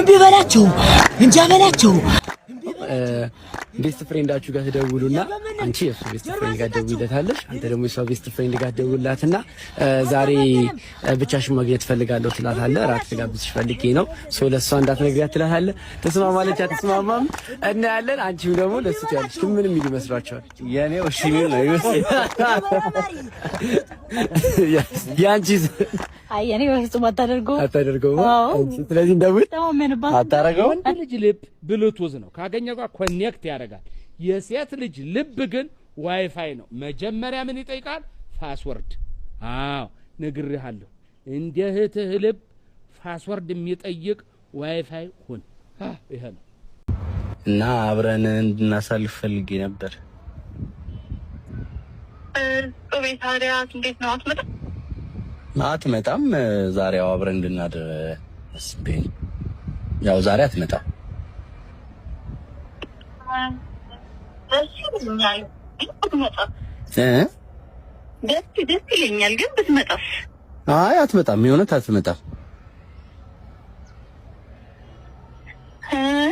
እምቢ በላቸው እንጃ በላቸው ቤስት ፍሬንዳችሁ ጋር ትደውሉና አንቺ የሱ ቤስት ፍሬንድ ጋር ትደውይለታለሽ አንተ ደግሞ የሷ ቤስት ፍሬንድ ጋር ትደውልላትና ዛሬ ብቻሽን ማግኘት ፈልጋለሁ ትላታለህ ራት ጋብዝሽ ፈልጌ ነው ሶ ለሷ እንዳትነግሪያት ትላታለህ ተስማማለች አትስማማም እና ያለን አንቺም ደግሞ ለሱ ትያለሽ ግን ምንም ይመስላችኋል የኔው እሺ ምን ነው ይመስል ያንቺስ አይ እኔ በፍጹም አታደርገው ስለዚህ እንደውል አታረገው ልጅ ልብ ብሉቱዝ ነው ካገኘው ጋር ኮኔክት ያደርጋል የሴት ልጅ ልብ ግን ዋይፋይ ነው መጀመሪያ ምን ይጠይቃል ፓስወርድ አዎ ነግሬሃለሁ እንደ እህትህ ልብ ፓስወርድ የሚጠይቅ ዋይፋይ ሁን ይሄ ነው እና አብረን እንድናሳልፍ ፈልጌ ነበር ታዲያ እንዴት ነው አትመጣም ዛሬው አብረን እንድናድር ስፔን ያው ዛሬ አትመጣም ደስ ይለኛል ግን ብትመጣስ አይ አትመጣም የሆነ አትመጣም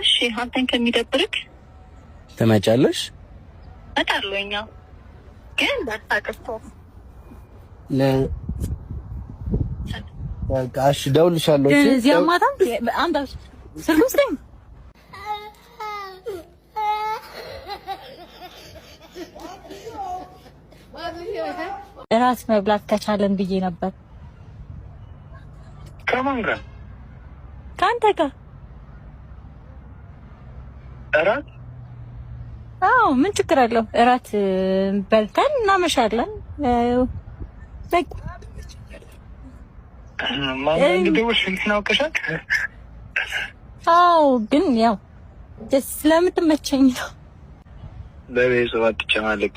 እሺ አንተን ከሚደብርክ ትመጫለሽ እመጣለሁኝ ግን ባታቀርቶ በቃሽ ደውልሻለሁ እዚህ አማታም አንተ ስልክ ውስጥ ራስ መብላት ከቻለን ብዬ ነበር ከማን ጋር ካንተ ጋር እራት አዎ ምን ችግር አለው እራት በልተን እናመሻለን በቃ ማን እንደውሽ ነው ከሻክ አዎ ግን ያው ደስ ስለምትመቸኝ ነው በቤተሰብ አትጨማለቂ